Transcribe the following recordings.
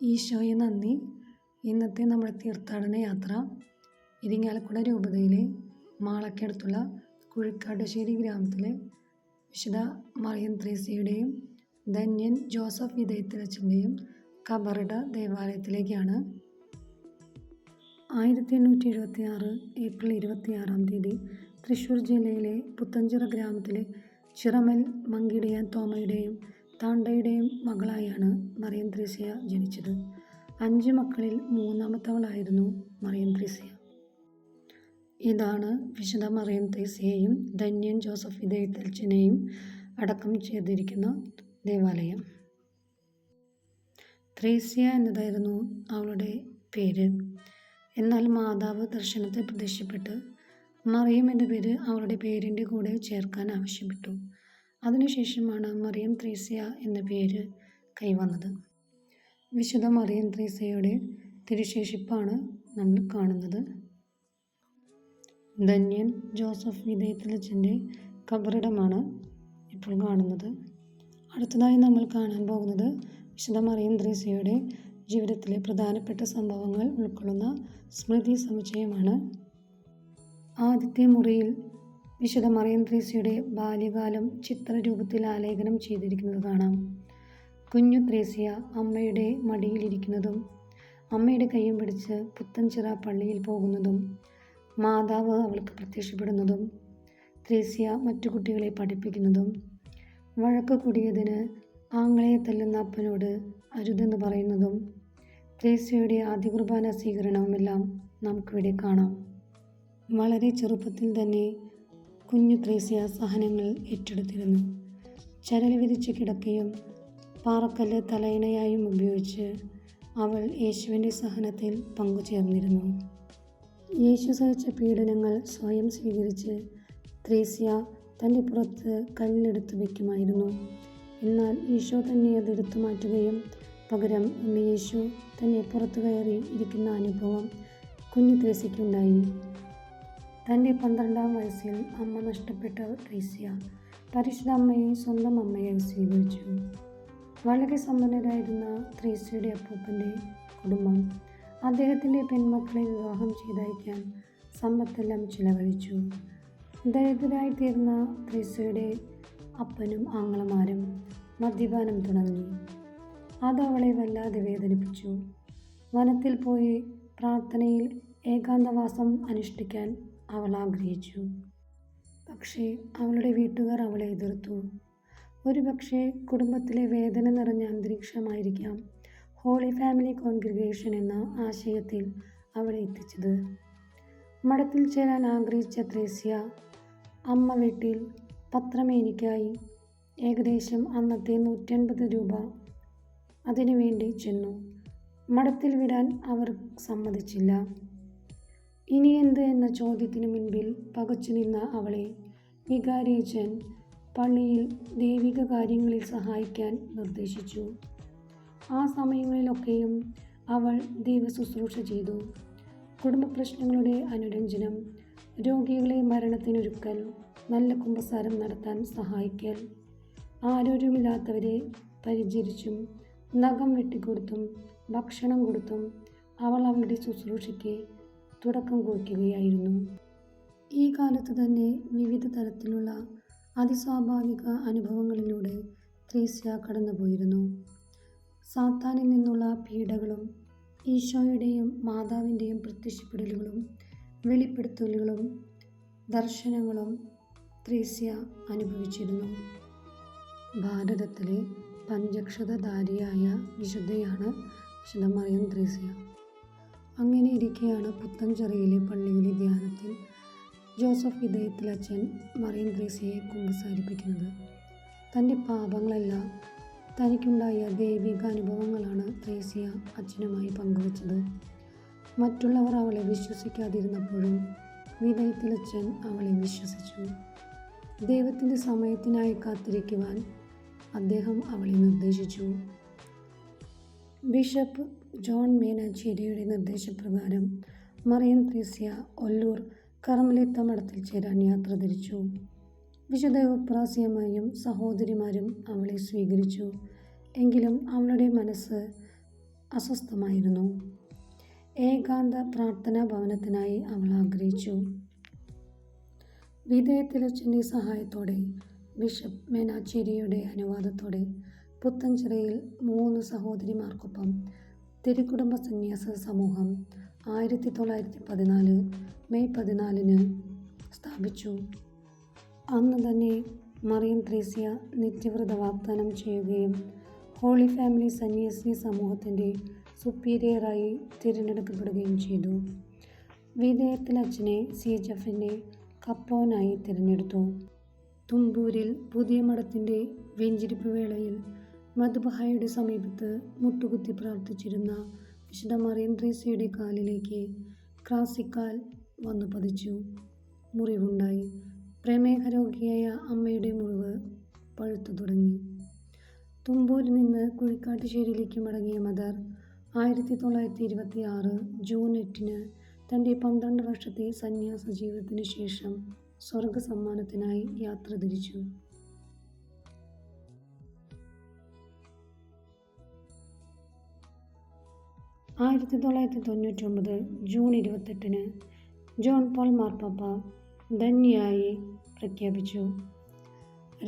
ഈശോയെ നന്ദി. ഇന്നത്തെ നമ്മുടെ തീർത്ഥാടന യാത്ര ഇരിങ്ങാലക്കുട രൂപതയിലെ മാളക്കടുത്തുള്ള കുഴിക്കാട്ടുശ്ശേരി ഗ്രാമത്തിലെ വിശുദ്ധ മറിയം ത്രേസ്യയുടെയും ധന്യൻ ജോസഫ് വിതയത്തിലച്ചൻ്റെയും കബറിട ദേവാലയത്തിലേക്കാണ്. 1876 ഏപ്രിൽ 26 തൃശ്ശൂർ ജില്ലയിലെ പുത്തഞ്ചിറ ഗ്രാമത്തിലെ ചിറമൽ മങ്കിടിയാൻ തോമയുടെയും താണ്ടയുടെയും മകളായാണ് മറിയം ത്രേസ്യ ജനിച്ചത്. 5 മക്കളിൽ 3ാമത്തവളായിരുന്നു മറിയം ത്രേസ്യ. ഇതാണ് വിശുദ്ധ മറിയം ത്രേസ്യയെയും ധന്യൻ ജോസഫ് വിതയത്തിലച്ചനെയും അടക്കം ചെയ്തിരിക്കുന്ന ദേവാലയം. ത്രേസ്യ എന്നതായിരുന്നു അവളുടെ പേര്. എന്നാൽ മാതാവ് ദർശനത്തിൽ പ്രത്യക്ഷപ്പെട്ട് മറിയം എന്ന പേര് അവളുടെ പേരിൻ്റെ കൂടെ ചേർക്കാൻ ആവശ്യപ്പെട്ടു. അതിനുശേഷമാണ് മറിയം ത്രേസ്യ എന്ന പേര് കൈവന്നത്. വിശുദ്ധ മറിയം ത്രേസ്യയുടെ തിരുശേഷിപ്പാണ് നമ്മൾ കാണുന്നത്. ധന്യൻ ജോസഫ് വിതയത്തിലച്ചൻ്റെ കബറിടമാണ് ഇപ്പോൾ കാണുന്നത്. അടുത്തതായി നമ്മൾ കാണാൻ പോകുന്നത് വിശുദ്ധ മറിയം ത്രേസ്യയുടെ ജീവിതത്തിലെ പ്രധാനപ്പെട്ട സംഭവങ്ങൾ ഉൾക്കൊള്ളുന്ന സ്മൃതി സമുച്ചയമാണ്. ആദ്യത്തെ മുറിയിൽ വിശുദ്ധ മറിയം ത്രേസ്യയുടെ ബാല്യകാലം ചിത്രരൂപത്തിൽ ആലേഖനം ചെയ്തിരിക്കുന്നത് കാണാം. കുഞ്ഞു ത്രേസ്യ അമ്മയുടെ മടിയിലിരിക്കുന്നതും അമ്മയുടെ കൈയും പിടിച്ച് പുത്തൻചിറ പള്ളിയിൽ പോകുന്നതും മാതാവ് അവൾക്ക് പ്രത്യക്ഷപ്പെടുന്നതും ത്രേസ്യ മറ്റു കുട്ടികളെ പഠിപ്പിക്കുന്നതും വഴക്ക് കൂടിയതിന് ആങ്ങളെ തല്ലുന്ന അപ്പനോട് അരുതെന്ന് പറയുന്നതും ത്രേസ്യയുടെ ആദ്യ കുർബാന സ്വീകരണവുമെല്ലാം നമുക്കിവിടെ കാണാം. വളരെ ചെറുപ്പത്തിൽ തന്നെ കുഞ്ഞു ത്രേസ്യ സഹനങ്ങൾ ഏറ്റെടുത്തിരുന്നു. ചരൽ വിരിച്ച കിടക്കയും പാറക്കല്ല് തലയിണയായും ഉപയോഗിച്ച് അവൾ യേശുവിൻ്റെ സഹനത്തിൽ പങ്കുചേർന്നിരുന്നു. യേശു സഹിച്ച പീഡനങ്ങൾ സ്വയം സ്വീകരിച്ച് ത്രേസ്യ തൻ്റെ പുറത്ത് കല്ലെടുത്ത് വയ്ക്കുമായിരുന്നു. എന്നാൽ ഈശോ തന്നെ അതെടുത്തു മാറ്റുകയും പകരം യേശു തന്നെ പുറത്തു കയറി ഇരിക്കുന്ന അനുഭവം കുഞ്ഞു ത്രേസ്യയ്ക്കുണ്ടായി. തൻ്റെ 12ാം വയസ്സിൽ അമ്മ നഷ്ടപ്പെട്ട ത്രേസ്യ പരിശുദ്ധ അമ്മയെ സ്വന്തം അമ്മയായി സ്വീകരിച്ചു. വളരെ സമ്പന്നരായിരുന്ന ത്രേസ്യയുടെ അപ്പൂപ്പൻ്റെ കുടുംബം അദ്ദേഹത്തിൻ്റെ പെൺമക്കളെ വിവാഹം ചെയ്തയക്കാൻ സമ്പത്തെല്ലാം ചിലവഴിച്ചു. ദരിദ്രരായിത്തീർന്ന ത്രേസ്യയുടെ അപ്പനും ആങ്ങളമാരും മദ്യപാനം തുടങ്ങി. അതവളെ വല്ലാതെ വേദനിപ്പിച്ചു. വനത്തിൽ പോയി പ്രാർത്ഥനയിൽ ഏകാന്തവാസം അനുഷ്ഠിക്കാൻ അവൾ ആഗ്രഹിച്ചു. പക്ഷേ അവളുടെ വീട്ടുകാർ അവളെ എതിർത്തു. ഒരുപക്ഷെ കുടുംബത്തിലെ വേദന നിറഞ്ഞ അന്തരീക്ഷമായിരിക്കാം ഹോളി ഫാമിലി കോൺഗ്രിഗേഷൻ എന്ന ആശയത്തിൽ അവളെ എത്തിച്ചത്. മഠത്തിൽ ചേരാൻ ആഗ്രഹിച്ച ത്രേസ്യ അമ്മ വീട്ടിൽ പത്രമേനിക്കായി ഏകദേശം അന്നത്തെ 150 രൂപ അതിനുവേണ്ടി ചെന്നു. മഠത്തിൽ വിടാൻ അവർ സമ്മതിച്ചില്ല. ഇനി എന്ത് എന്ന ചോദ്യത്തിനു മുൻപിൽ പകച്ചു നിന്ന അവളെ വികാരിയച്ചൻ പള്ളിയിൽ ദൈവിക കാര്യങ്ങളിൽ സഹായിക്കാൻ നിർദ്ദേശിച്ചു. ആ സമയങ്ങളിലൊക്കെയും അവൾ ദൈവശുശ്രൂഷ ചെയ്തു. കുടുംബ പ്രശ്നങ്ങളുടെ അനുരഞ്ജനം, രോഗികളെ മരണത്തിനൊരുക്കൽ, നല്ല കുമ്പസാരം നടത്താൻ സഹായിക്കൽ, ആരോഗ്യമില്ലാത്തവരെ പരിചരിച്ചും നഖം വെട്ടിക്കൊടുത്തും ഭക്ഷണം കൊടുത്തും അവൾ അവളുടെ ശുശ്രൂഷയ്ക്ക് തുടക്കം കുറിക്കുകയായിരുന്നു. ഈ കാലത്ത് തന്നെ വിവിധ തരത്തിലുള്ള അതിസ്വാഭാവിക അനുഭവങ്ങളിലൂടെ ത്രേസ്യ കടന്നുപോയിരുന്നു. സാത്താനിൽ നിന്നുള്ള പീഡകളും ഈശോയുടെയും മാതാവിൻ്റെയും പ്രത്യക്ഷപ്പെടലുകളും വെളിപ്പെടുത്തലുകളും ദർശനങ്ങളും ത്രേസ്യ അനുഭവിച്ചിരുന്നു. ഭാരതത്തിലെ പഞ്ചക്ഷതധാരിയായ വിശുദ്ധയാണ് വിശുദ്ധ മറിയം ത്രേസ്യ. അങ്ങനെ ഇരിക്കെയാണ് പുത്തൻചിറയിലെ പള്ളിയിലെ ധ്യാനത്തിൽ ജോസഫ് വിതയത്തിലച്ചൻ മറിയം ത്രേസ്യയെ കുമ്പസാരിപ്പിക്കുന്നത്. തൻ്റെ പാപങ്ങളല്ല, തനിക്കുണ്ടായ ദൈവിക അനുഭവങ്ങളാണ് ത്രേസ്യ അച്ഛനുമായി പങ്കുവച്ചത്. മറ്റുള്ളവർ അവളെ വിശ്വസിക്കാതിരുന്നപ്പോഴും വിതയത്തിലച്ചൻ അവളെ വിശ്വസിച്ചു. ദൈവത്തിൻ്റെ സമയത്തിനായി കാത്തിരിക്കുവാൻ അദ്ദേഹം അവളെ നിർദ്ദേശിച്ചു. ബിഷപ്പ് ജോൺ മേനാച്ചേരിയുടെ നിർദ്ദേശപ്രകാരം മറിയം ത്രേസ്യ ഒല്ലൂർ കർമ്മലിത്ത മഠത്തിൽ ചേരാൻ യാത്ര തിരിച്ചു. വിശുദ്ധ ഉപ്രാസ്യമ്മയും സഹോദരിമാരും അവളെ സ്വീകരിച്ചു. എങ്കിലും അവളുടെ മനസ്സ് അസ്വസ്ഥമായിരുന്നു. ഏകാന്ത പ്രാർത്ഥനാ ഭവനത്തിനായി അവൾ ആഗ്രഹിച്ചു. വിധേയത്തിലച്ഛൻ്റെ സഹായത്തോടെ ബിഷപ്പ് മേനാച്ചേരിയുടെ അനുവാദത്തോടെ പുത്തൻചിറയിൽ 3 സഹോദരിമാർക്കൊപ്പം തിരുക്കുടുംബ സന്യാസ സമൂഹം 1914 മെയ് 14 സ്ഥാപിച്ചു. അന്ന് തന്നെ മറിയം ത്രേസ്യ നിത്യവ്രത വാഗ്ദാനം ചെയ്യുകയും ഹോളി ഫാമിലി സന്യാസിനി സമൂഹത്തിൻ്റെ സുപ്പീരിയറായി തിരഞ്ഞെടുക്കപ്പെടുകയും ചെയ്തു. വിധേയത്തിലച്ഛനെ CHFൻ്റെ കപ്ലോനായി തിരഞ്ഞെടുത്തു. തുമ്പൂരിൽ പുതിയ മഠത്തിൻ്റെ വെഞ്ചരിപ്പ് വേളയിൽ മദ്ബഹായുടെ സമീപത്ത് മുട്ടുകുത്തി പ്രാർത്ഥിച്ചിരുന്ന വിശുദ്ധ മറിയം ത്രേസ്യയുടെ കാലിലേക്ക് ക്രാസിക്കാൽ വന്നു പതിച്ചു. മുറിവുണ്ടായി. പ്രമേഹരോഗിയായ അമ്മയുടെ മുറിവ് പഴുത്തു തുടങ്ങി. തുമ്പൂരിൽ നിന്ന് കുഴിക്കാട്ടുശ്ശേരിയിലേക്ക് മടങ്ങിയ മദർ 1926 ജൂൺ 8 തൻ്റെ 12 വർഷത്തെ സന്യാസ ജീവിതത്തിന് ശേഷം സ്വർഗസമ്മാനത്തിനായി യാത്ര തിരിച്ചു. ജൂൺ 28 ജോൺ പോൾ മാർപ്പാപ്പ ധന്യയായി പ്രഖ്യാപിച്ചു.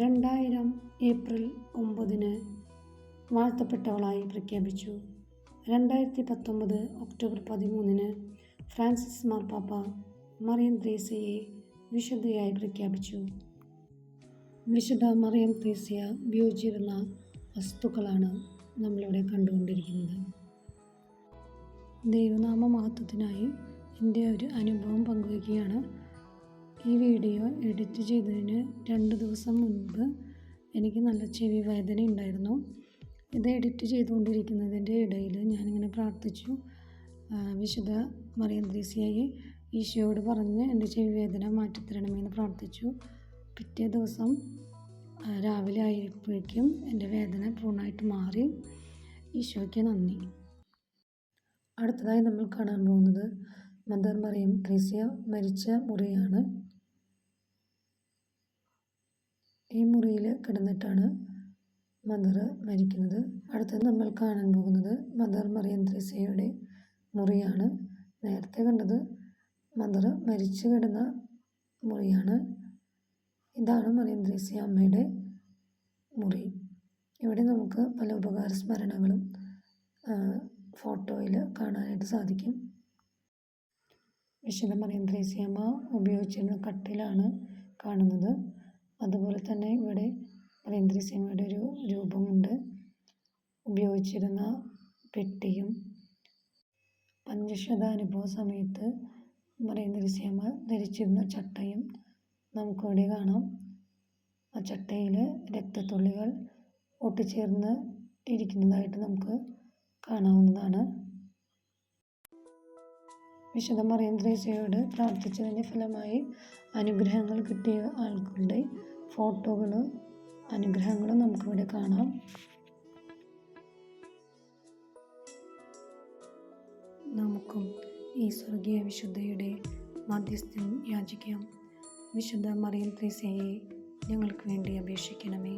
2000 ഏപ്രിൽ 9 വാഴ്ത്തപ്പെട്ടവളായി പ്രഖ്യാപിച്ചു. 2019 ഒക്ടോബർ 13 ഫ്രാൻസിസ് മാർപ്പാപ്പ മറിയം ത്രേസ്യയെ വിശുദ്ധയായി പ്രഖ്യാപിച്ചു. വിശുദ്ധ മറിയം ത്രേസ്യ ഉപയോഗിച്ചിരുന്ന വസ്തുക്കളാണ് നമ്മളിവിടെ കണ്ടുകൊണ്ടിരിക്കുന്നത്. ദൈവനാമ മഹത്വത്തിനായി എൻ്റെ ഒരു അനുഭവം പങ്കുവയ്ക്കുകയാണ്. ഈ വീഡിയോ എഡിറ്റ് ചെയ്തതിന് 2 ദിവസം മുൻപ് എനിക്ക് നല്ല ചെവി വേദന ഉണ്ടായിരുന്നു. ഇത് എഡിറ്റ് ചെയ്തുകൊണ്ടിരിക്കുന്നതിൻ്റെ ഇടയിൽ ഞാനിങ്ങനെ പ്രാർത്ഥിച്ചു. വിശുദ്ധ മറിയം ത്രേസ്യയെ ഈശോയോട് പറഞ്ഞ് എൻ്റെ ചെവി വേദന മാറ്റിത്തരണമെന്ന് പ്രാർത്ഥിച്ചു. പിറ്റേ ദിവസം രാവിലെ ആയപ്പോഴേക്കും എൻ്റെ വേദന പൂർണ്ണമായിട്ട് മാറി. ഈശോയ്ക്ക് നന്ദി. അടുത്തതായി നമ്മൾ കാണാൻ പോകുന്നത് മദർ മറിയം ത്രേസ്യ മരിച്ച മുറിയാണ്. ഈ മുറിയിൽ കിടന്നിട്ടാണ് മദർ മരിക്കുന്നത്. അടുത്തത് നമ്മൾ കാണാൻ പോകുന്നത് മദർ മറിയം ത്രേസ്യയുടെ മുറിയാണ്. നേരത്തെ കണ്ടത് മദർ മരിച്ചു കിടന്ന മുറിയാണ്. ഇതാണ് മറിയം ത്രേസ്യ അമ്മയുടെ മുറി. ഇവിടെ നമുക്ക് പല ഉപകാര സ്മരണകളും ഫോട്ടോയിൽ കാണാനായിട്ട് സാധിക്കും. വിശുദ്ധ മറിയം ത്രേസ്യ അമ്മ ഉപയോഗിച്ചിരുന്ന കട്ടിലാണ് കാണുന്നത്. അതുപോലെ തന്നെ ഇവിടെ മറിയം ത്രേസ്യ അമ്മയുടെ ഒരു രൂപമുണ്ട്. ഉപയോഗിച്ചിരുന്ന പെട്ടിയും പഞ്ചശത അനുഭവ സമയത്ത് മറിയം ത്രേസ്യ അമ്മ ധരിച്ചിരുന്ന ചട്ടയും നമുക്കിവിടെ കാണാം. ആ ചട്ടയിൽ രക്തത്തുള്ളികൾ ഒട്ടിച്ചേർന്ന് ഇരിക്കുന്നതായിട്ട് നമുക്ക് കാണാവുന്നതാണ്. വിശുദ്ധ മറിയം ത്രേസ്യയോട് പ്രാർത്ഥിച്ചതിൻ്റെ ഫലമായി അനുഗ്രഹങ്ങൾ കിട്ടിയ ആൾക്കാരുടെ ഫോട്ടോകളും അനുഗ്രഹങ്ങളും നമുക്കിവിടെ കാണാം. നമുക്കും ഈ സ്വർഗീയ വിശുദ്ധയുടെ മധ്യസ്ഥം യാചിക്കാം. വിശുദ്ധ മറിയം ത്രേസ്യയെ ഞങ്ങൾക്ക് വേണ്ടി അപേക്ഷിക്കണമേ.